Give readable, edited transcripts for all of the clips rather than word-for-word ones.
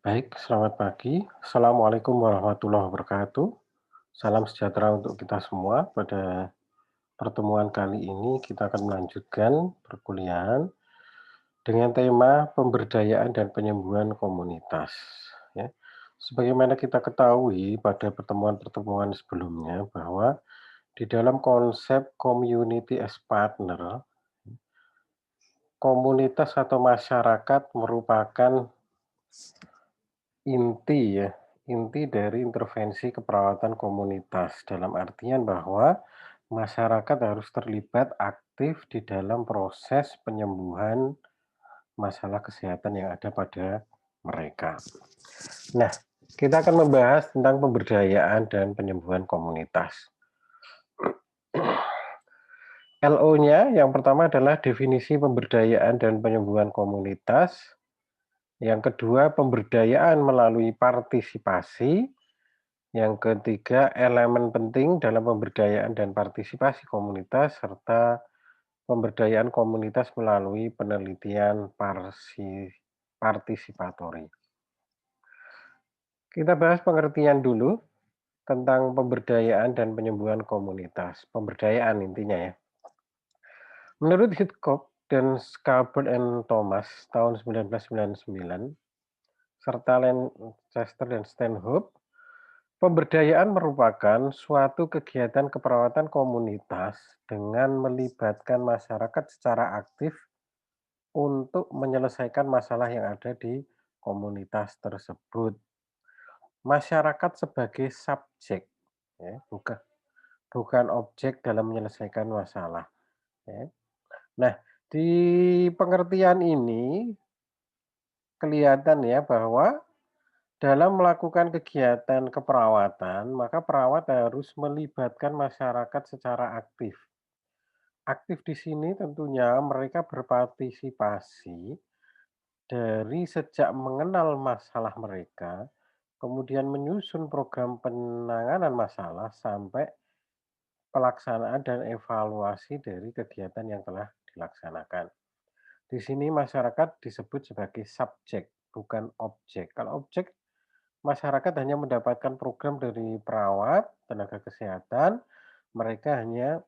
Baik, selamat pagi. Assalamualaikum warahmatullahi wabarakatuh. Salam sejahtera untuk kita semua. Pada pertemuan kali ini kita akan melanjutkan perkuliahan dengan tema pemberdayaan dan penyembuhan komunitas. Ya. Sebagaimana kita ketahui pada pertemuan-pertemuan sebelumnya bahwa di dalam konsep community as partner, komunitas atau masyarakat merupakan inti ya, inti dari intervensi keperawatan komunitas, dalam artian bahwa masyarakat harus terlibat aktif di dalam proses penyembuhan masalah kesehatan yang ada pada mereka. Nah, kita akan membahas tentang pemberdayaan dan penyembuhan komunitas. LO-nya yang pertama adalah definisi pemberdayaan dan penyembuhan komunitas. Yang kedua, pemberdayaan melalui partisipasi. Yang ketiga, elemen penting dalam pemberdayaan dan partisipasi komunitas, serta pemberdayaan komunitas melalui penelitian partisipatori. Kita bahas pengertian dulu tentang pemberdayaan dan penyembuhan komunitas. Pemberdayaan intinya ya. Menurut Hitchcock dan Scarborough and Thomas tahun 1999, serta Lancaster dan Stanhope, pemberdayaan merupakan suatu kegiatan keperawatan komunitas dengan melibatkan masyarakat secara aktif untuk menyelesaikan masalah yang ada di komunitas tersebut. Masyarakat sebagai subjek, ya, bukan objek dalam menyelesaikan masalah. Ya. Nah, di pengertian ini kelihatan ya bahwa dalam melakukan kegiatan keperawatan, maka perawat harus melibatkan masyarakat secara aktif. Aktif di sini tentunya mereka berpartisipasi dari sejak mengenal masalah mereka, kemudian menyusun program penanganan masalah sampai pelaksanaan dan evaluasi dari kegiatan yang telah dilaksanakan. Di sini masyarakat disebut sebagai subjek, bukan objek. Kalau objek, masyarakat hanya mendapatkan program dari perawat, tenaga kesehatan, mereka hanya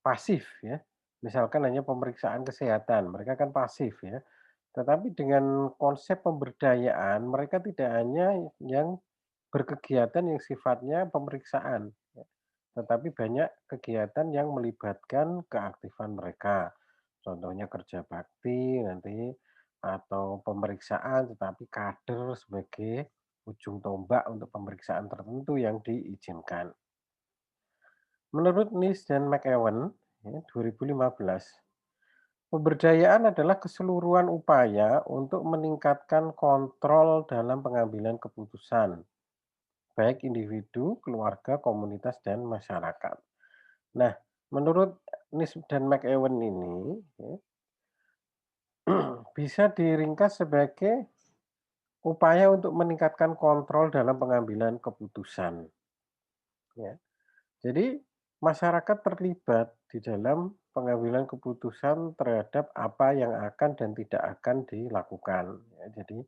pasif ya. Misalkan hanya pemeriksaan kesehatan, mereka kan pasif ya. Tetapi dengan konsep pemberdayaan, mereka tidak hanya yang berkegiatan yang sifatnya pemeriksaan, ya, tetapi banyak kegiatan yang melibatkan keaktifan mereka. Contohnya kerja bakti nanti atau pemeriksaan, tetapi kader sebagai ujung tombak untuk pemeriksaan tertentu yang diizinkan. Menurut Nice dan McEwan, ya, 2015, pemberdayaan adalah keseluruhan upaya untuk meningkatkan kontrol dalam pengambilan keputusan, baik individu, keluarga, komunitas, dan masyarakat. Nah, menurut Nice dan McEwan ini, ya, bisa diringkas sebagai upaya untuk meningkatkan kontrol dalam pengambilan keputusan. Ya. Jadi, masyarakat terlibat di dalam pengambilan keputusan terhadap apa yang akan dan tidak akan dilakukan. Ya, jadi,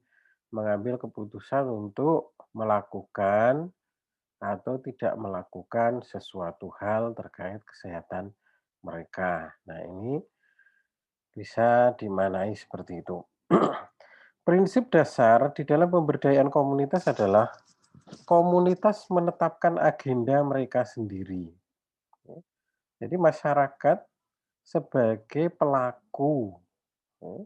mengambil keputusan untuk melakukan atau tidak melakukan sesuatu hal terkait kesehatan mereka. Nah, ini bisa dimaknai seperti itu. Prinsip dasar di dalam pemberdayaan komunitas adalah komunitas menetapkan agenda mereka sendiri. Jadi masyarakat sebagai pelaku ya,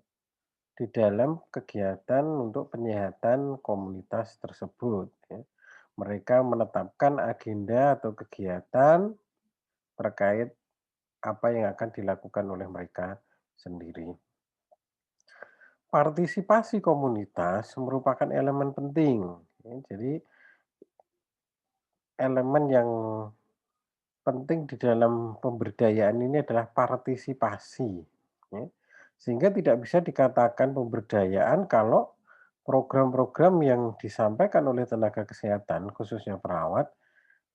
di dalam kegiatan untuk penyehatan komunitas tersebut. Ya. Mereka menetapkan agenda atau kegiatan terkait apa yang akan dilakukan oleh mereka sendiri. Partisipasi komunitas merupakan elemen penting. Ya, jadi elemen yang penting di dalam pemberdayaan ini adalah partisipasi. Ya. Sehingga tidak bisa dikatakan pemberdayaan kalau program-program yang disampaikan oleh tenaga kesehatan, khususnya perawat,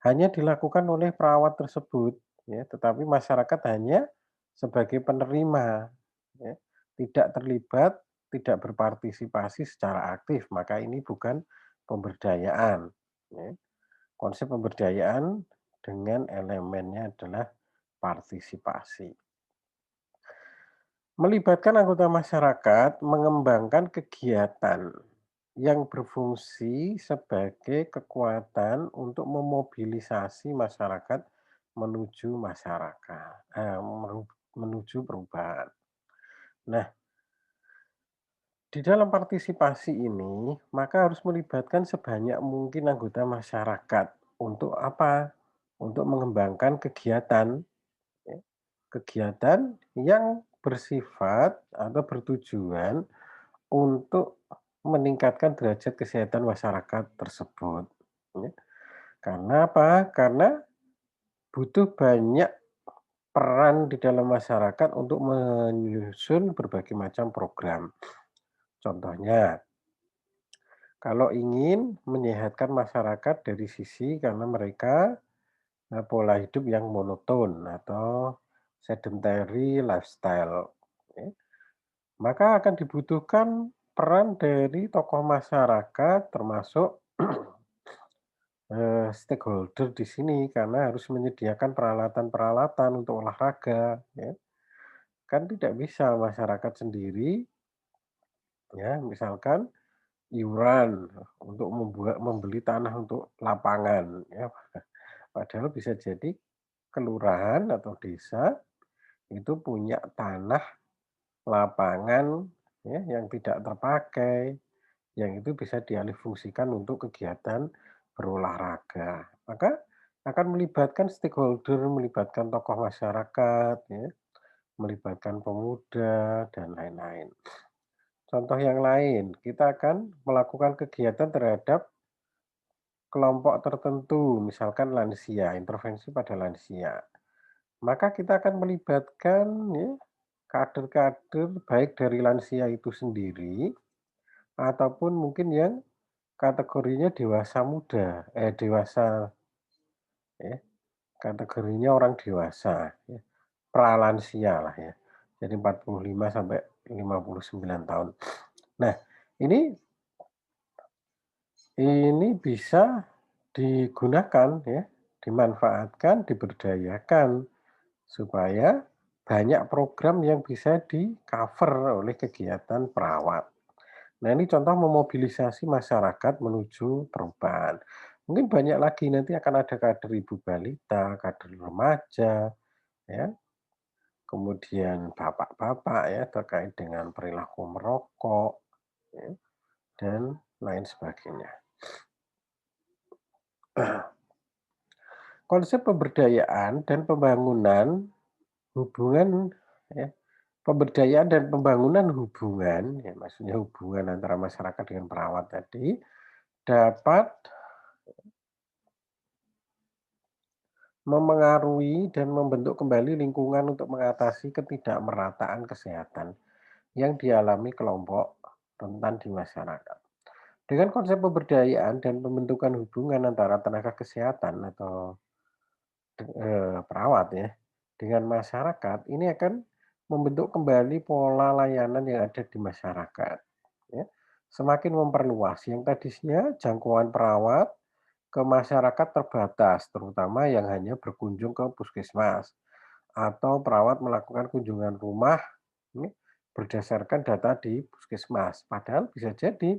hanya dilakukan oleh perawat tersebut, ya, tetapi masyarakat hanya sebagai penerima, ya, tidak terlibat tidak berpartisipasi secara aktif, maka ini bukan pemberdayaan. Ya. Konsep pemberdayaan dengan elemennya adalah partisipasi. Melibatkan anggota masyarakat mengembangkan kegiatan yang berfungsi sebagai kekuatan untuk memobilisasi masyarakat menuju masyarakat, menuju perubahan. Nah, di dalam partisipasi ini, maka harus melibatkan sebanyak mungkin anggota masyarakat. Untuk apa? Untuk mengembangkan kegiatan, ya, kegiatan yang bersifat atau bertujuan untuk meningkatkan derajat kesehatan masyarakat tersebut. Ya. Karena apa? Karena butuh banyak peran di dalam masyarakat untuk menyusun berbagai macam program. Contohnya, kalau ingin menyehatkan masyarakat dari sisi karena mereka pola hidup yang monoton atau sedentary lifestyle, ya, maka akan dibutuhkan peran dari tokoh masyarakat termasuk stakeholder di sini karena harus menyediakan peralatan-peralatan untuk olahraga, ya. Kan tidak bisa masyarakat sendiri, ya, misalkan iuran untuk membeli tanah untuk lapangan, ya. Padahal bisa jadi kelurahan atau desa itu punya tanah lapangan, ya, yang tidak terpakai, yang itu bisa dialihfungsikan untuk kegiatan berolahraga. Maka akan melibatkan stakeholder, melibatkan tokoh masyarakat, ya, melibatkan pemuda, dan lain-lain. Contoh yang lain, kita akan melakukan kegiatan terhadap kelompok tertentu, misalkan lansia, intervensi pada lansia. Maka kita akan melibatkan, ya, kader-kader baik dari lansia itu sendiri ataupun mungkin yang kategorinya dewasa muda, dewasa, ya, kategorinya orang dewasa, ya, pralansia lah ya. Jadi 45 sampai 59 tahun. Nah, ini bisa digunakan, ya, dimanfaatkan, diberdayakan supaya banyak program yang bisa di-cover oleh kegiatan perawat. Nah, ini contoh memobilisasi masyarakat menuju perubahan. Mungkin banyak lagi nanti akan ada kader ibu balita, kader remaja, ya, kemudian bapak-bapak ya terkait dengan perilaku merokok, ya, dan lain sebagainya. Konsep pemberdayaan dan pembangunan hubungan, ya, pemberdayaan dan pembangunan hubungan, ya, maksudnya hubungan antara masyarakat dengan perawat tadi dapat memengaruhi dan membentuk kembali lingkungan untuk mengatasi ketidakmerataan kesehatan yang dialami kelompok rentan di masyarakat. Dengan konsep pemberdayaan dan pembentukan hubungan antara tenaga kesehatan atau perawat ya dengan masyarakat, ini akan membentuk kembali pola layanan yang ada di masyarakat. Ya. Semakin memperluas yang tadinya jangkauan perawat ke masyarakat terbatas, terutama yang hanya berkunjung ke puskesmas atau perawat melakukan kunjungan rumah, ini berdasarkan data di puskesmas. Padahal bisa jadi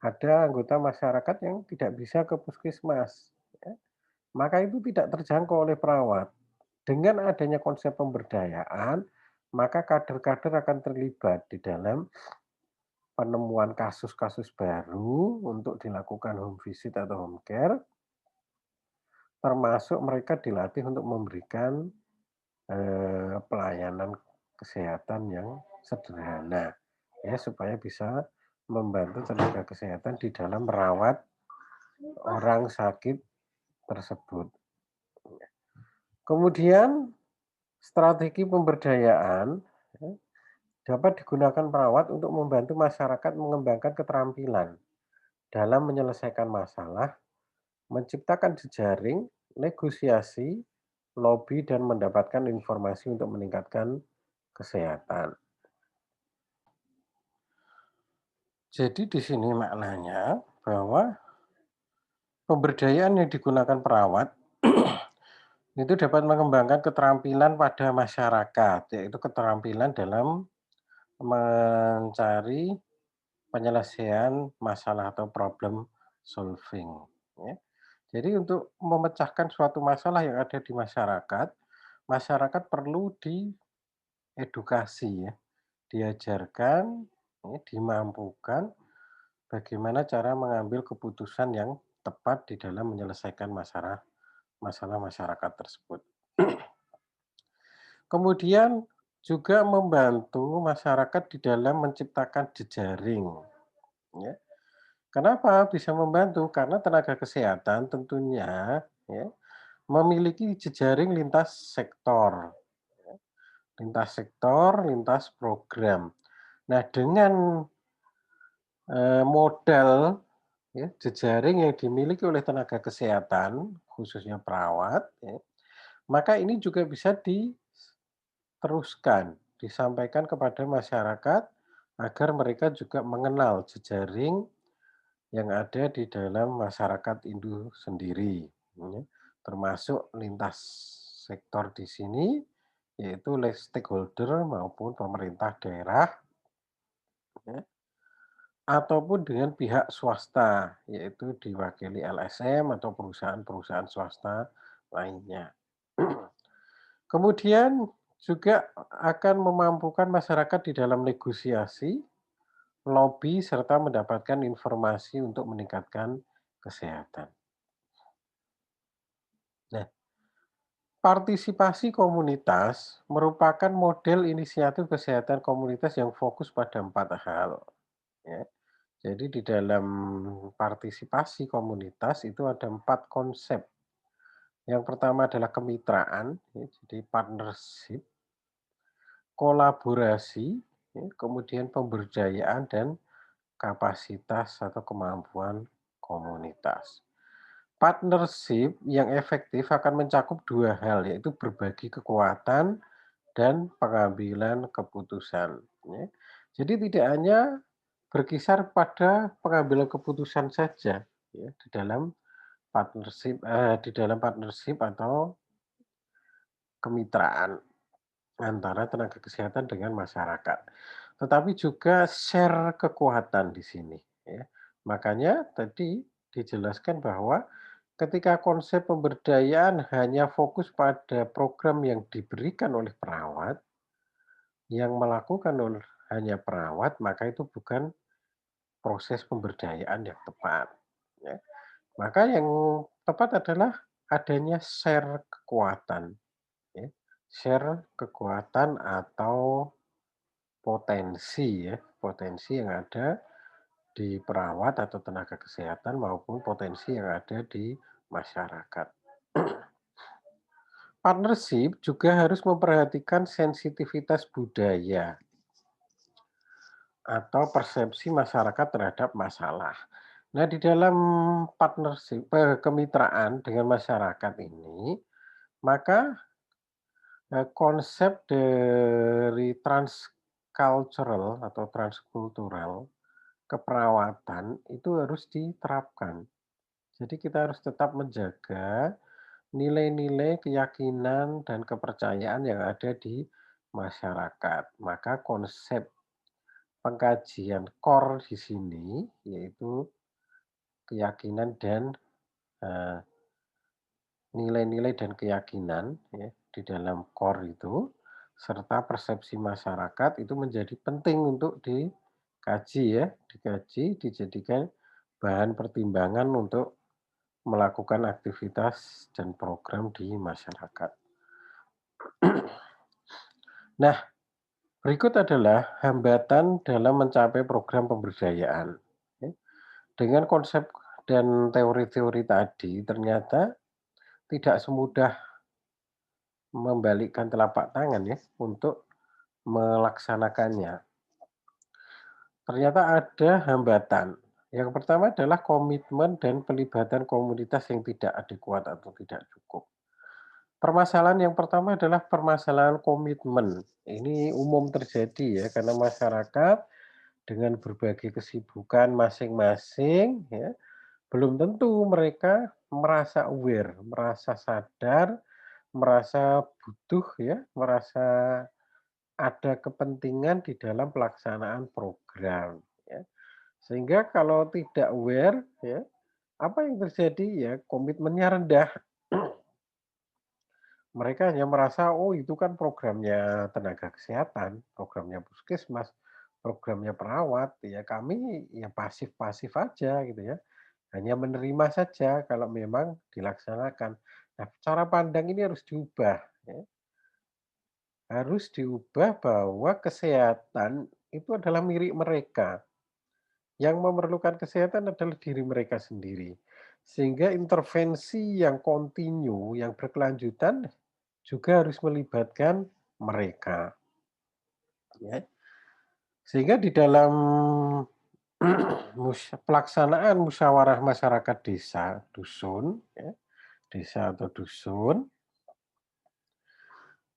ada anggota masyarakat yang tidak bisa ke puskesmas, ya. Maka itu tidak terjangkau oleh perawat. Dengan adanya konsep pemberdayaan, maka kader-kader akan terlibat di dalam penemuan kasus-kasus baru untuk dilakukan home visit atau home care, termasuk mereka dilatih untuk memberikan pelayanan kesehatan yang sederhana, ya, supaya bisa membantu tenaga kesehatan di dalam merawat orang sakit tersebut. Kemudian strategi pemberdayaan, ya, dapat digunakan perawat untuk membantu masyarakat mengembangkan keterampilan dalam menyelesaikan masalah, menciptakan jejaring, negosiasi, lobi, dan mendapatkan informasi untuk meningkatkan kesehatan. Jadi di sini maknanya bahwa pemberdayaan yang digunakan perawat itu dapat mengembangkan keterampilan pada masyarakat, yaitu keterampilan dalam mencari penyelesaian masalah atau problem solving, ya. Jadi untuk memecahkan suatu masalah yang ada di masyarakat, masyarakat perlu diedukasi ya, diajarkan, ya, dimampukan bagaimana cara mengambil keputusan yang tepat di dalam menyelesaikan masalah masyarakat tersebut. Kemudian juga membantu masyarakat di dalam menciptakan jejaring, ya. Kenapa bisa membantu? Karena tenaga kesehatan tentunya ya, memiliki jejaring lintas sektor, lintas program. Nah, dengan modal ya, jejaring yang dimiliki oleh tenaga kesehatan, khususnya perawat, ya, maka ini juga bisa diteruskan, disampaikan kepada masyarakat agar mereka juga mengenal jejaring yang ada di dalam masyarakat Indo sendiri, ya, termasuk lintas sektor di sini, yaitu oleh stakeholder maupun pemerintah daerah, ya, ataupun dengan pihak swasta, yaitu diwakili LSM atau perusahaan-perusahaan swasta lainnya. Kemudian juga akan memampukan masyarakat di dalam negosiasi, lobi, serta mendapatkan informasi untuk meningkatkan kesehatan. Nah, partisipasi komunitas merupakan model inisiatif kesehatan komunitas yang fokus pada 4 hal, ya. Jadi di dalam partisipasi komunitas itu ada 4 konsep. Yang pertama adalah kemitraan, ya, jadi partnership, kolaborasi, ya, kemudian pemberdayaan dan kapasitas atau kemampuan komunitas. Partnership yang efektif akan mencakup 2 hal, yaitu berbagi kekuatan dan pengambilan keputusan, ya. Jadi tidak hanya berkisar pada pengambilan keputusan saja, ya, di dalam partnership atau kemitraan antara tenaga kesehatan dengan masyarakat. Tetapi juga share kekuatan di sini, ya. Makanya tadi dijelaskan bahwa ketika konsep pemberdayaan hanya fokus pada program yang diberikan oleh perawat, yang melakukan hanya perawat, maka itu bukan proses pemberdayaan yang tepat, ya. Maka yang tepat adalah adanya share kekuatan, ya. Share kekuatan atau potensi ya, potensi yang ada di perawat atau tenaga kesehatan maupun potensi yang ada di masyarakat. Partnership juga harus memperhatikan sensitivitas budaya atau persepsi masyarakat terhadap masalah. Nah, di dalam kemitraan dengan masyarakat ini, maka konsep dari transcultural atau transkultural keperawatan itu harus diterapkan. Jadi kita harus tetap menjaga nilai-nilai, keyakinan, dan kepercayaan yang ada di masyarakat. Maka konsep pengkajian core di sini yaitu keyakinan dan eh, nilai-nilai dan keyakinan ya, di dalam core itu serta persepsi masyarakat itu menjadi penting untuk dikaji ya, dijadikan bahan pertimbangan untuk melakukan aktivitas dan program di masyarakat. Nah, berikut adalah hambatan dalam mencapai program pemberdayaan. Ya. Dengan konsep dan teori-teori tadi, ternyata tidak semudah membalikkan telapak tangan ya untuk melaksanakannya. Ternyata ada hambatan. Yang pertama adalah komitmen dan pelibatan komunitas yang tidak adekuat atau tidak cukup. Permasalahan yang pertama adalah permasalahan komitmen. Ini umum terjadi ya karena masyarakat dengan berbagai kesibukan masing-masing ya, belum tentu mereka merasa aware, merasa sadar, merasa butuh ya, merasa ada kepentingan di dalam pelaksanaan program ya. Sehingga kalau tidak aware ya, apa yang terjadi ya komitmennya rendah. Mereka hanya merasa, "Oh itu kan programnya tenaga kesehatan, programnya puskesmas, programnya perawat, ya kami ya pasif-pasif aja," gitu ya. Hanya menerima saja kalau memang dilaksanakan. Nah, cara pandang ini harus diubah ya, harus diubah bahwa kesehatan itu adalah milik mereka. Yang memerlukan kesehatan adalah diri mereka sendiri. Sehingga intervensi yang kontinu, yang berkelanjutan juga harus melibatkan mereka, ya. Sehingga di dalam pelaksanaan musyawarah masyarakat desa, dusun, ya, desa atau dusun,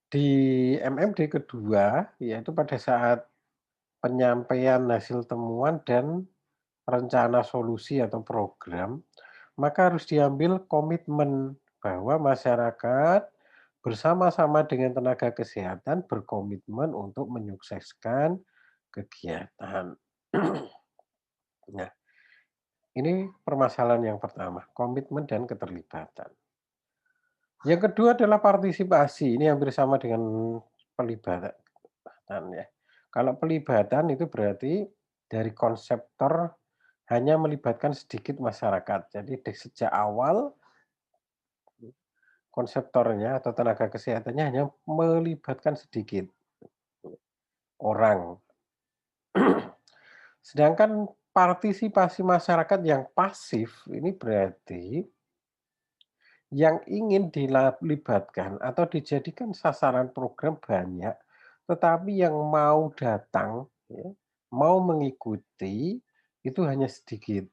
di MMD kedua, yaitu pada saat penyampaian hasil temuan dan rencana solusi atau program, maka harus diambil komitmen bahwa masyarakat bersama-sama dengan tenaga kesehatan berkomitmen untuk menyukseskan kegiatan. Nah, ini permasalahan yang pertama, komitmen dan keterlibatan. Yang kedua adalah partisipasi, ini hampir sama dengan pelibatan ya. Kalau pelibatan itu berarti dari konseptor hanya melibatkan sedikit masyarakat. Jadi sejak awal konseptornya atau tenaga kesehatannya hanya melibatkan sedikit orang. Sedangkan partisipasi masyarakat yang pasif ini berarti yang ingin dilibatkan atau dijadikan sasaran program banyak, tetapi yang mau datang, ya, mau mengikuti itu hanya sedikit,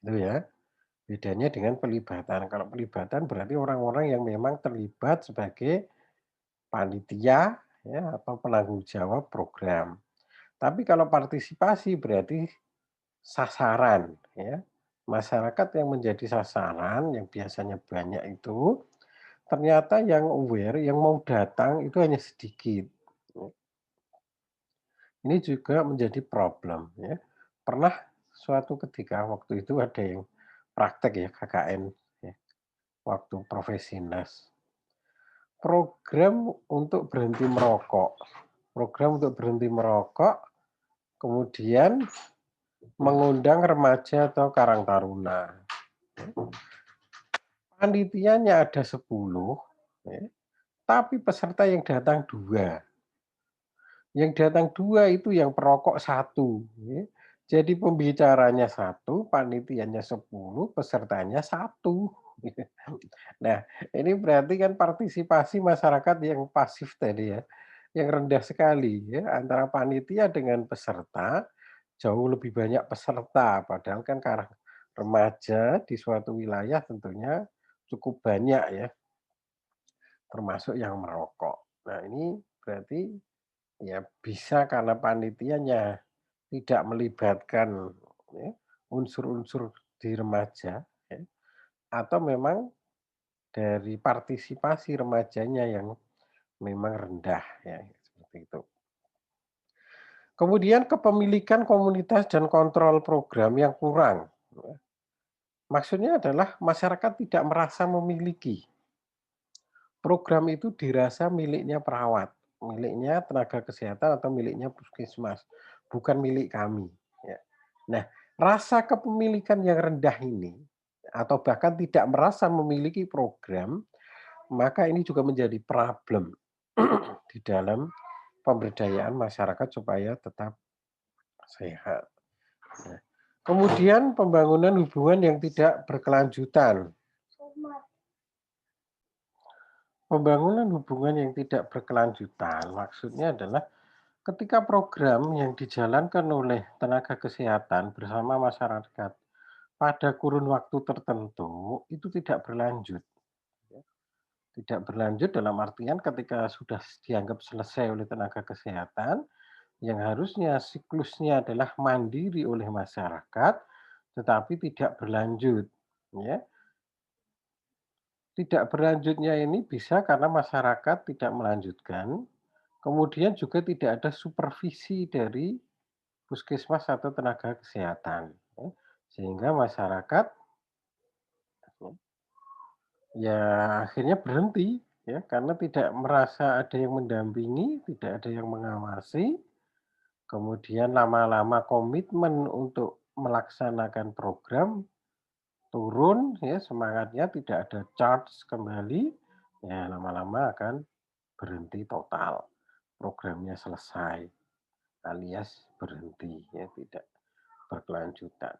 gitu ya. Bedanya dengan pelibatan. Kalau pelibatan berarti orang-orang yang memang terlibat sebagai panitia ya atau penanggung jawab program. Tapi kalau partisipasi berarti sasaran ya. Masyarakat yang menjadi sasaran yang biasanya banyak itu ternyata yang aware, yang mau datang itu hanya sedikit. Ini juga menjadi problem ya. Pernah suatu ketika waktu itu ada yang praktek ya KKN ya, waktu profesi nas. Program untuk berhenti merokok. Program untuk berhenti merokok, kemudian mengundang remaja atau karang taruna. Panitianya ada 10, ya, tapi peserta yang datang 2. Yang datang 2 itu yang perokok 1, ya. Jadi pembicaranya 1, panitianya 10, pesertanya 1. Nah, ini berarti kan partisipasi masyarakat yang pasif tadi ya, yang rendah sekali ya, antara panitia dengan peserta, jauh lebih banyak peserta, padahal kan karena remaja di suatu wilayah tentunya cukup banyak ya, termasuk yang merokok. Nah, ini berarti ya bisa karena panitianya tidak melibatkan ya, unsur-unsur di remaja ya, atau memang dari partisipasi remajanya yang memang rendah ya, seperti itu. Kemudian kepemilikan komunitas dan kontrol program yang kurang. Maksudnya adalah masyarakat tidak merasa memiliki. Program itu dirasa miliknya perawat, miliknya tenaga kesehatan atau miliknya puskesmas, bukan milik kami. Ya. Nah, rasa kepemilikan yang rendah ini, atau bahkan tidak merasa memiliki program, maka ini juga menjadi problem di dalam pemberdayaan masyarakat supaya tetap sehat. Nah, kemudian pembangunan hubungan yang tidak berkelanjutan. Pembangunan hubungan yang tidak berkelanjutan maksudnya adalah ketika program yang dijalankan oleh tenaga kesehatan bersama masyarakat pada kurun waktu tertentu itu tidak berlanjut. Tidak berlanjut dalam artian ketika sudah dianggap selesai oleh tenaga kesehatan, yang harusnya siklusnya adalah mandiri oleh masyarakat, tetapi tidak berlanjut, ya. Tidak berlanjutnya ini bisa karena masyarakat tidak melanjutkan, kemudian juga tidak ada supervisi dari puskesmas atau tenaga kesehatan, ya. Sehingga masyarakat, ya akhirnya berhenti, ya, karena tidak merasa ada yang mendampingi, tidak ada yang mengawasi, kemudian lama-lama komitmen untuk melaksanakan program turun, ya, semangatnya tidak ada charge kembali, ya lama-lama akan berhenti total, programnya selesai alias berhenti, ya tidak berkelanjutan.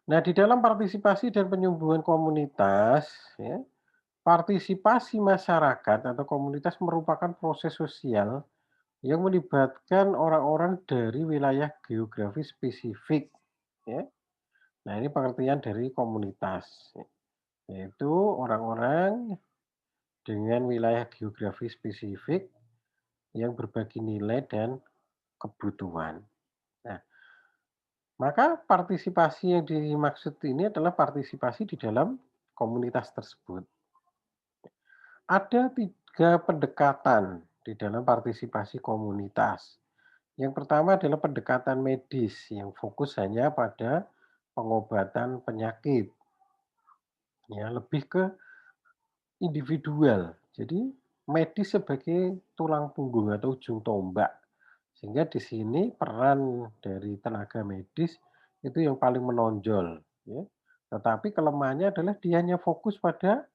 Nah, di dalam partisipasi dan penyembuhan komunitas, ya, partisipasi masyarakat atau komunitas merupakan proses sosial yang melibatkan orang-orang dari wilayah geografis spesifik, ya. Nah, ini pengertian dari komunitas, yaitu orang-orang dengan wilayah geografis spesifik yang berbagi nilai dan kebutuhan. Nah, maka partisipasi yang dimaksud ini adalah partisipasi di dalam komunitas tersebut. Ada 3 pendekatan di dalam partisipasi komunitas. Yang pertama adalah pendekatan medis yang fokus hanya pada pengobatan penyakit, ya lebih ke individual. Jadi medis sebagai tulang punggung atau ujung tombak. Sehingga di sini peran dari tenaga medis itu yang paling menonjol, ya. Tetapi kelemahannya adalah dia hanya fokus pada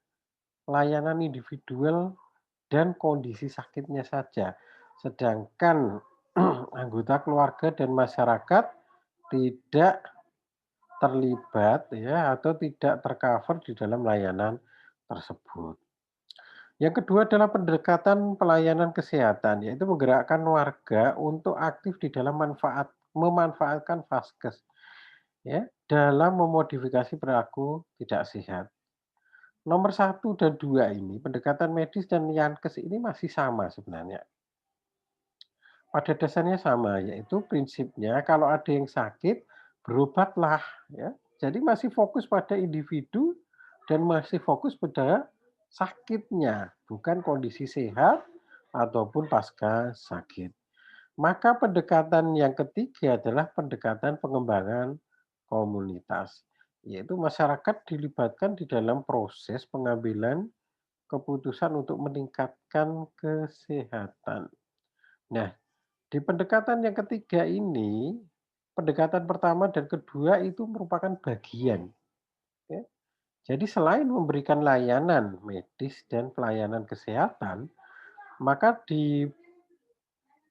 layanan individual dan kondisi sakitnya saja. Sedangkan anggota keluarga dan masyarakat tidak terlibat, ya, atau tidak tercover di dalam layanan tersebut. Yang kedua adalah pendekatan pelayanan kesehatan, yaitu menggerakkan warga untuk aktif di dalam memanfaatkan vaskes, ya, dalam memodifikasi perilaku tidak sehat. Nomor satu dan 2 ini, pendekatan medis dan Yankes ini masih sama sebenarnya. Pada dasarnya sama, yaitu prinsipnya kalau ada yang sakit, berobatlah, ya. Jadi masih fokus pada individu dan masih fokus pada sakitnya, bukan kondisi sehat ataupun pasca sakit. Maka pendekatan yang ketiga adalah pendekatan pengembangan komunitas, yaitu masyarakat dilibatkan di dalam proses pengambilan keputusan untuk meningkatkan kesehatan. Nah, di pendekatan yang ketiga ini, pendekatan pertama dan kedua itu merupakan bagian, ya. Jadi selain memberikan layanan medis dan pelayanan kesehatan, maka di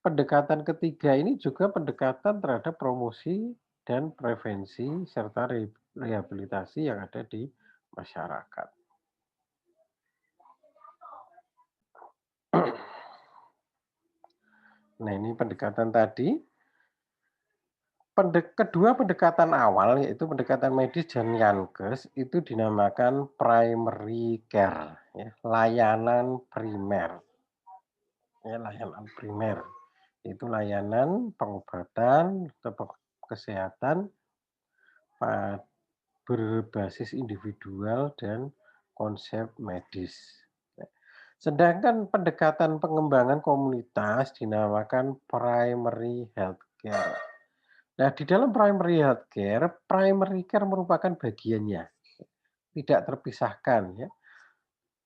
pendekatan ketiga ini juga pendekatan terhadap promosi dan prevensi serta rehabilitasi yang ada di masyarakat. Nah, ini pendekatan tadi. Kedua pendekatan awal, yaitu pendekatan medis dan Yankes, itu dinamakan primary care, ya, layanan primer. Ya, layanan primer. Itu layanan pengobatan atau kesehatan berbasis individual dan konsep medis. Sedangkan pendekatan pengembangan komunitas dinamakan primary healthcare. Nah, di dalam primary care merupakan bagiannya, tidak terpisahkan, ya.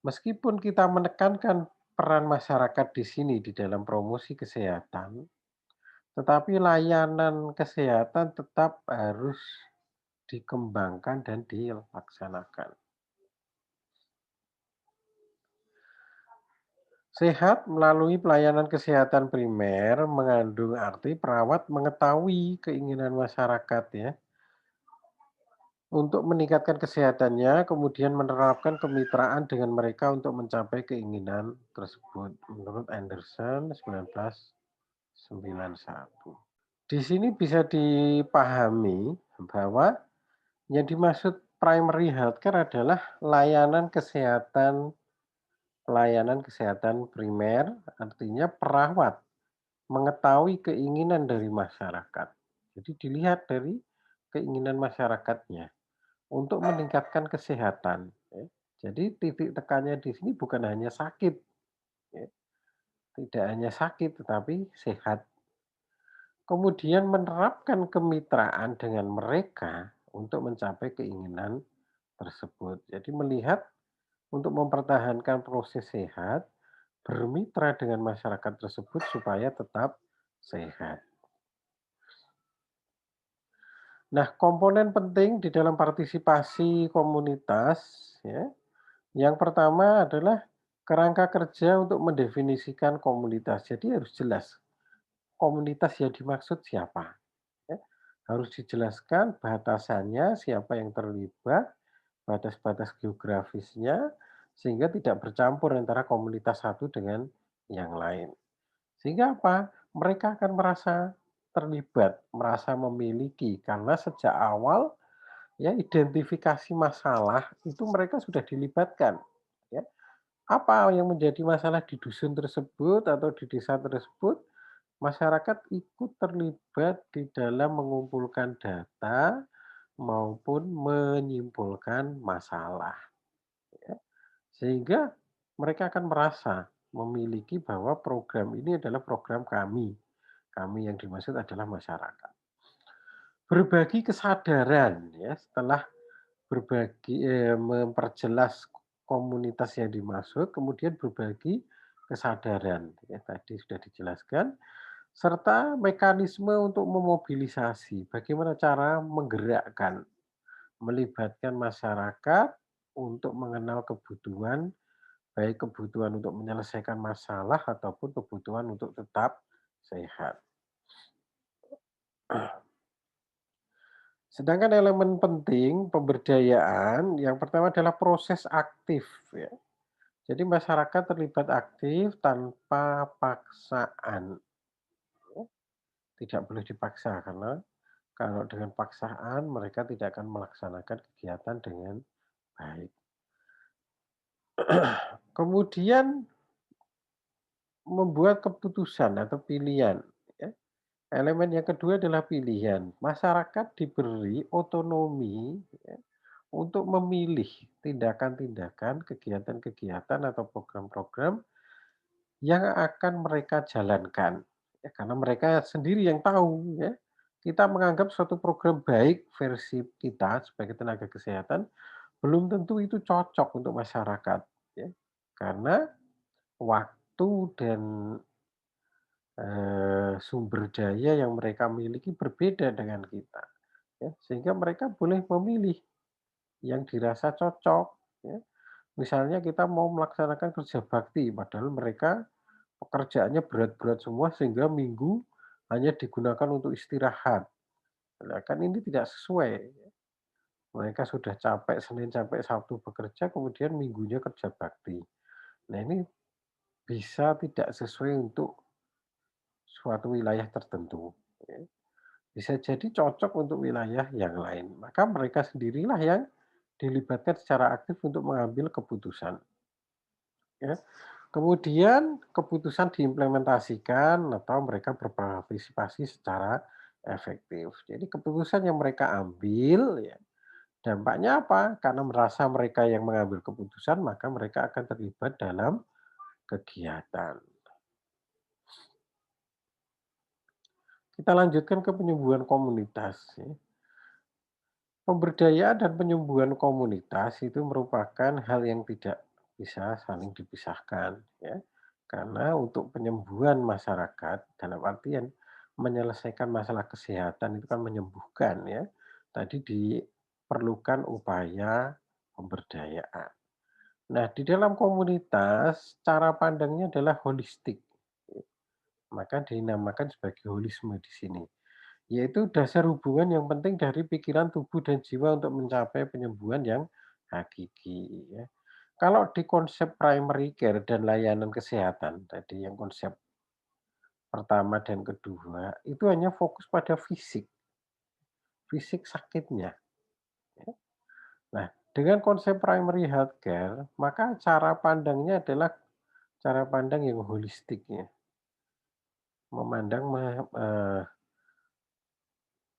Meskipun kita menekankan peran masyarakat di sini di dalam promosi kesehatan, tetapi layanan kesehatan tetap harus dikembangkan dan dilaksanakan. Sehat melalui pelayanan kesehatan primer mengandung arti perawat mengetahui keinginan masyarakat, ya, untuk meningkatkan kesehatannya, kemudian menerapkan kemitraan dengan mereka untuk mencapai keinginan tersebut, menurut Anderson 1991. Di sini bisa dipahami bahwa yang dimaksud primary healthcare adalah pelayanan kesehatan primer, artinya perawat mengetahui keinginan dari masyarakat. Jadi dilihat dari keinginan masyarakatnya untuk meningkatkan kesehatan, ya. Jadi titik tekannya di sini bukan hanya sakit, ya, tidak hanya sakit tetapi sehat. Kemudian menerapkan kemitraan dengan mereka untuk mencapai keinginan tersebut. Jadi melihat untuk mempertahankan proses sehat, bermitra dengan masyarakat tersebut supaya tetap sehat. Nah, komponen penting di dalam partisipasi komunitas, ya, yang pertama adalah kerangka kerja untuk mendefinisikan komunitas. Jadi harus jelas komunitas yang dimaksud siapa, ya. Harus dijelaskan batasannya, siapa yang terlibat, batas-batas geografisnya, sehingga tidak bercampur antara komunitas satu dengan yang lain. Sehingga apa? Mereka akan merasa terlibat, merasa memiliki, karena sejak awal ya identifikasi masalah itu mereka sudah dilibatkan, ya. Apa yang menjadi masalah di dusun tersebut atau di desa tersebut, masyarakat ikut terlibat di dalam mengumpulkan data maupun menyimpulkan masalah, ya. Sehingga mereka akan merasa memiliki bahwa program ini adalah program kami. Kami yang dimaksud adalah masyarakat. Berbagi kesadaran ya setelah memperjelas komunitas yang dimaksud, kemudian berbagi kesadaran, ya tadi sudah dijelaskan, serta mekanisme untuk memobilisasi, bagaimana cara menggerakkan, melibatkan masyarakat untuk mengenal kebutuhan, baik kebutuhan untuk menyelesaikan masalah ataupun kebutuhan untuk tetap sehat. Sedangkan elemen penting pemberdayaan, yang pertama adalah proses aktif ya. Jadi masyarakat terlibat aktif tanpa paksaan, ya. Tidak boleh dipaksa karena kalau dengan paksaan mereka tidak akan melaksanakan kegiatan dengan baik. Kemudian membuat keputusan atau pilihan, ya. Elemen yang kedua adalah pilihan. Masyarakat diberi otonomi ya, untuk memilih tindakan-tindakan, kegiatan-kegiatan atau program-program yang akan mereka jalankan. Ya, karena mereka sendiri yang tahu ya. Kita menganggap suatu program baik versi kita sebagai tenaga kesehatan belum tentu itu cocok untuk masyarakat ya. Karena waktu dan sumber daya yang mereka miliki berbeda dengan kita ya. Sehingga mereka boleh memilih yang dirasa cocok ya. Misalnya kita mau melaksanakan kerja bakti padahal mereka pekerjaannya berat-berat semua sehingga Minggu hanya digunakan untuk istirahat. Nah, kan ini tidak sesuai. Mereka sudah capek Senin sampai Sabtu bekerja, kemudian Minggunya kerja bakti. Nah, ini bisa tidak sesuai untuk suatu wilayah tertentu. Ya. Bisa jadi cocok untuk wilayah yang lain. Maka mereka sendirilah yang dilibatkan secara aktif untuk mengambil keputusan. Ya. Kemudian keputusan diimplementasikan atau mereka berpartisipasi secara efektif. Jadi keputusan yang mereka ambil ya, dampaknya apa? Karena merasa mereka yang mengambil keputusan, maka mereka akan terlibat dalam kegiatan. Kita lanjutkan ke penyembuhan komunitas ya. Pemberdayaan dan penyembuhan komunitas itu merupakan hal yang tidak bisa saling dipisahkan ya. Karena untuk penyembuhan masyarakat dalam artian menyelesaikan masalah kesehatan itu kan menyembuhkan ya. Tadi diperlukan upaya pemberdayaan. Nah, di dalam komunitas cara pandangnya adalah holistik. Maka dinamakan sebagai holisme di sini. Yaitu dasar hubungan yang penting dari pikiran, tubuh, dan jiwa untuk mencapai penyembuhan yang hakiki, ya. Kalau di konsep primary care dan layanan kesehatan tadi yang konsep pertama dan kedua, itu hanya fokus pada fisik, fisik sakitnya, ya. Nah, dengan konsep primary health care, maka cara pandangnya adalah cara pandang yang holistik ya. memandang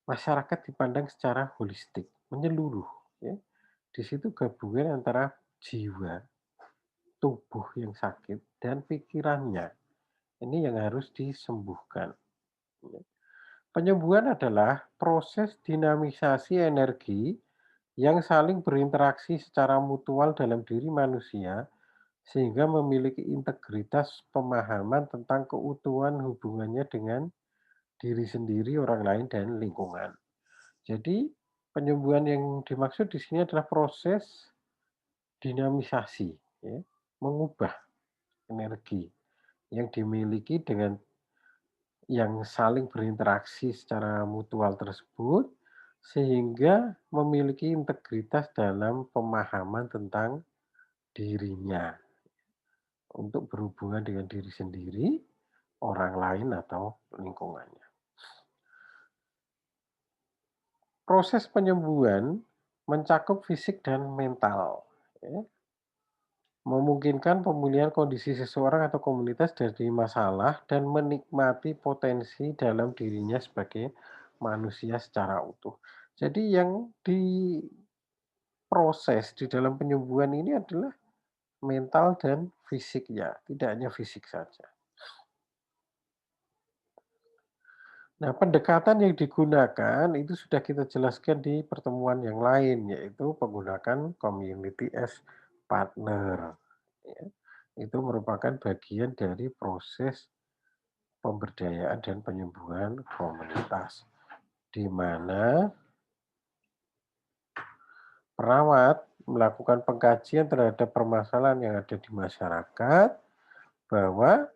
masyarakat dipandang secara holistik, menyeluruh, ya. Di situ gabungan antara jiwa, tubuh yang sakit, dan pikirannya. Ini yang harus disembuhkan, ya. Penyembuhan adalah proses dinamisasi energi yang saling berinteraksi secara mutual dalam diri manusia sehingga memiliki integritas pemahaman tentang keutuhan hubungannya dengan diri sendiri, orang lain, dan lingkungan. Jadi, penyembuhan yang dimaksud di sini adalah proses dinamisasi, ya, mengubah energi yang dimiliki dengan yang saling berinteraksi secara mutual tersebut, sehingga memiliki integritas dalam pemahaman tentang dirinya untuk berhubungan dengan diri sendiri, orang lain, atau lingkungannya. Proses penyembuhan mencakup fisik dan mental, ya, memungkinkan pemulihan kondisi seseorang atau komunitas dari masalah dan menikmati potensi dalam dirinya sebagai manusia secara utuh. Jadi yang diproses di dalam penyembuhan ini adalah mental dan fisik ya, tidak hanya fisik saja. Nah, pendekatan yang digunakan itu sudah kita jelaskan di pertemuan yang lain, yaitu menggunakan community as partner, ya. Itu merupakan bagian dari proses pemberdayaan dan penyembuhan komunitas, di mana perawat melakukan pengkajian terhadap permasalahan yang ada di masyarakat, bahwa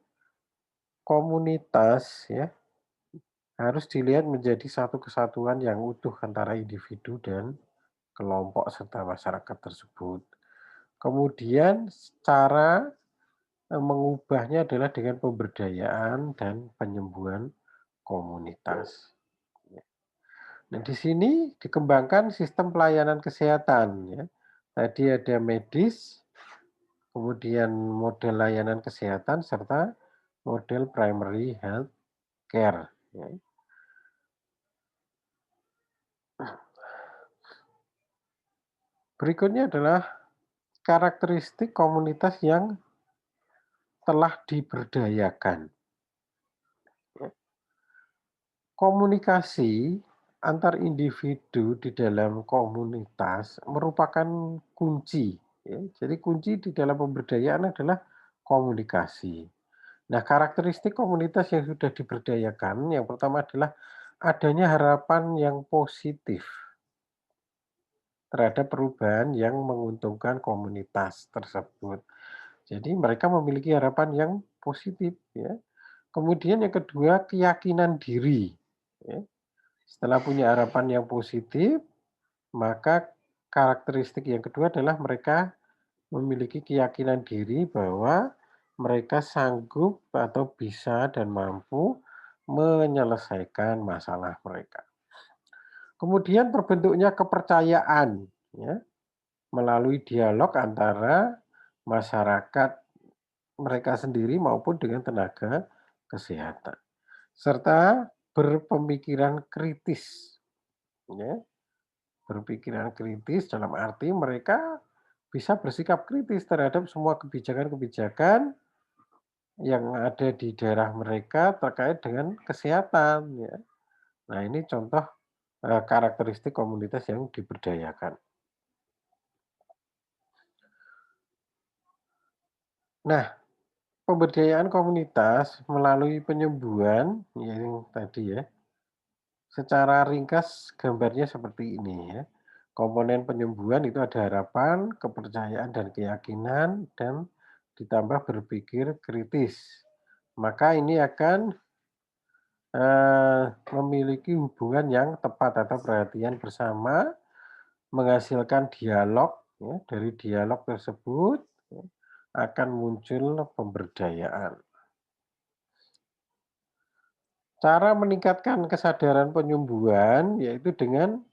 komunitas ya harus dilihat menjadi satu kesatuan yang utuh antara individu dan kelompok serta masyarakat tersebut. Kemudian cara mengubahnya adalah dengan pemberdayaan dan penyembuhan komunitas. Nah, di sini dikembangkan sistem pelayanan kesehatan ya. Tadi ada medis, kemudian model layanan kesehatan serta model primary health care ya. Berikutnya adalah karakteristik komunitas yang telah diberdayakan. Komunikasi antar individu di dalam komunitas merupakan kunci, ya. Jadi kunci di dalam pemberdayaan adalah komunikasi. Nah, karakteristik komunitas yang sudah diberdayakan, yang pertama adalah adanya harapan yang positif terhadap perubahan yang menguntungkan komunitas tersebut. Jadi mereka memiliki harapan yang positif, ya. Kemudian yang kedua, keyakinan diri, ya. Setelah punya harapan yang positif, maka karakteristik yang kedua adalah mereka memiliki keyakinan diri bahwa mereka sanggup atau bisa dan mampu menyelesaikan masalah mereka. Kemudian terbentuknya kepercayaan ya, melalui dialog antara masyarakat mereka sendiri maupun dengan tenaga kesehatan. Serta berpemikiran kritis ya. Berpikiran kritis dalam arti mereka bisa bersikap kritis terhadap semua kebijakan-kebijakan yang ada di daerah mereka terkait dengan kesehatan ya. Nah, ini contoh karakteristik komunitas yang diberdayakan. Nah, pemberdayaan komunitas melalui penyembuhan yang tadi ya, secara ringkas gambarnya seperti ini ya. Komponen penyembuhan itu ada harapan, kepercayaan, dan keyakinan, dan ditambah berpikir kritis. Maka ini akan memiliki hubungan yang tepat atau perhatian bersama, menghasilkan dialog. Ya, dari dialog tersebut ya, akan muncul pemberdayaan. Cara meningkatkan kesadaran penyembuhan yaitu dengan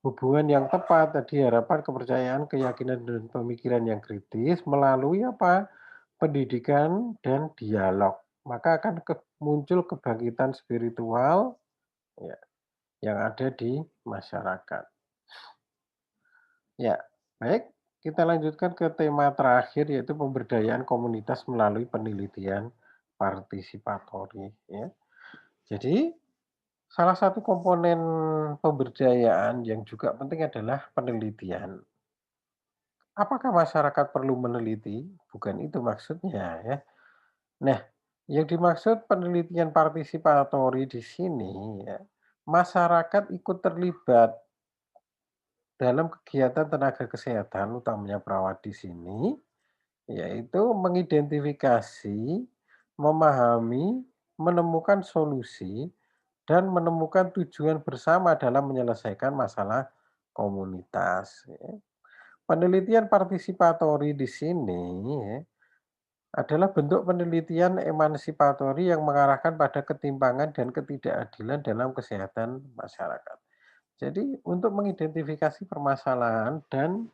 hubungan yang tepat, tadi harapan, kepercayaan, keyakinan, dan pemikiran yang kritis melalui apa? Pendidikan dan dialog. maka akan muncul kebangkitan spiritual ya, yang ada di masyarakat. Ya, baik, kita lanjutkan ke tema terakhir yaitu pemberdayaan komunitas melalui penelitian partisipatori ya. Jadi, salah satu komponen pemberdayaan yang juga penting adalah penelitian. Apakah masyarakat perlu meneliti? Bukan itu maksudnya ya. Nah, yang dimaksud penelitian partisipatori di sini ya, masyarakat ikut terlibat dalam kegiatan tenaga kesehatan, utamanya perawat di sini, yaitu mengidentifikasi, memahami, menemukan solusi, dan menemukan tujuan bersama dalam menyelesaikan masalah komunitas. Ya. Penelitian partisipatori di sini ya, adalah bentuk penelitian emansipatori yang mengarahkan pada ketimpangan dan ketidakadilan dalam kesehatan masyarakat. Jadi, untuk mengidentifikasi permasalahan dan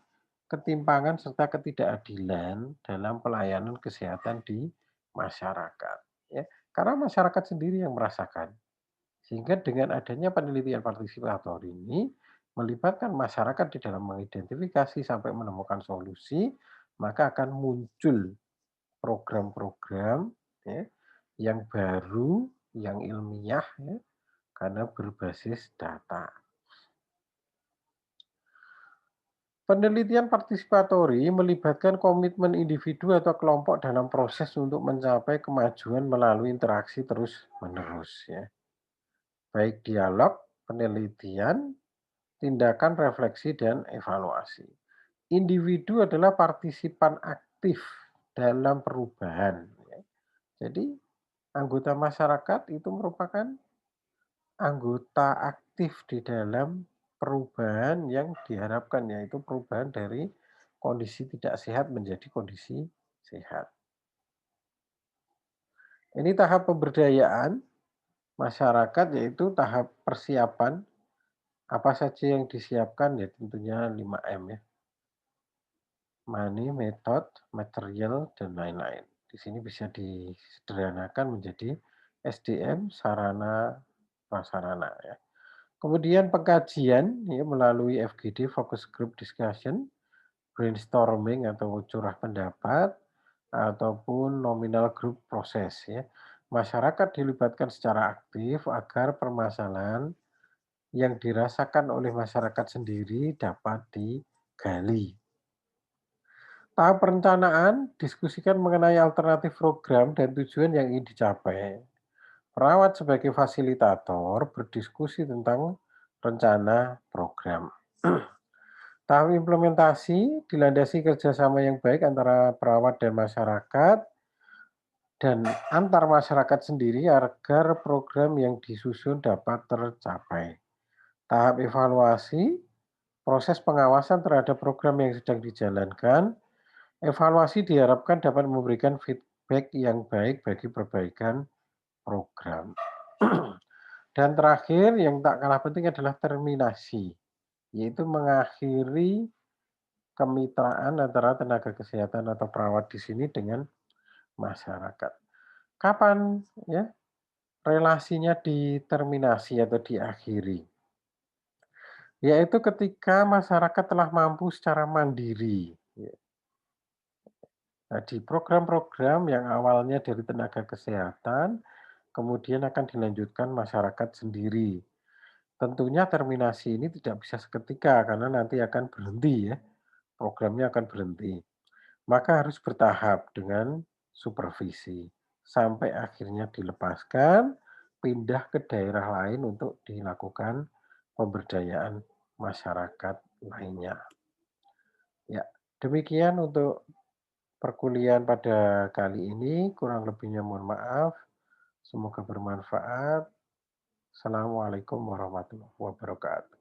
ketimpangan serta ketidakadilan dalam pelayanan kesehatan di masyarakat, ya. Karena masyarakat sendiri yang merasakan. Sehingga dengan adanya penelitian partisipator ini, melibatkan masyarakat di dalam mengidentifikasi sampai menemukan solusi, maka akan muncul program-program ya, yang baru, yang ilmiah ya, karena berbasis data. Penelitian partisipatori melibatkan komitmen individu atau kelompok dalam proses untuk mencapai kemajuan melalui interaksi terus-menerus ya. Baik dialog, penelitian, tindakan refleksi dan evaluasi. Individu adalah partisipan aktif dalam perubahan ya. Jadi anggota masyarakat itu merupakan anggota aktif di dalam perubahan yang diharapkan, yaitu perubahan dari kondisi tidak sehat menjadi kondisi sehat. Ini tahap pemberdayaan masyarakat, yaitu tahap persiapan apa saja yang disiapkan ya tentunya 5M ya. Money, method, material, dan lain-lain. Di sini bisa disederhanakan menjadi SDM, sarana, prasarana ya. Kemudian pengkajian ya melalui FGD, focus group discussion, brainstorming atau curah pendapat, ataupun nominal group proses ya. Masyarakat dilibatkan secara aktif agar permasalahan yang dirasakan oleh masyarakat sendiri dapat digali. Tahap perencanaan, diskusikan mengenai alternatif program dan tujuan yang ingin dicapai. Perawat sebagai fasilitator berdiskusi tentang rencana program. Tahap implementasi dilandasi kerjasama yang baik antara perawat dan masyarakat dan antar masyarakat sendiri agar program yang disusun dapat tercapai. Tahap evaluasi, proses pengawasan terhadap program yang sedang dijalankan. Evaluasi diharapkan dapat memberikan feedback yang baik bagi perbaikan program. Dan terakhir yang tak kalah penting adalah terminasi, yaitu mengakhiri kemitraan antara tenaga kesehatan atau perawat di sini dengan masyarakat. Kapan ya relasinya diterminasi atau diakhiri? Yaitu ketika masyarakat telah mampu secara mandiri. Ya. Nah, di program-program yang awalnya dari tenaga kesehatan, kemudian akan dilanjutkan masyarakat sendiri. Tentunya terminasi ini tidak bisa seketika karena nanti akan berhenti ya, programnya akan berhenti. Maka harus bertahap dengan supervisi sampai akhirnya dilepaskan, pindah ke daerah lain untuk dilakukan pemberdayaan masyarakat lainnya. Ya, demikian untuk perkuliahan pada kali ini, kurang lebihnya mohon maaf. Semoga bermanfaat. Assalamualaikum warahmatullahi wabarakatuh.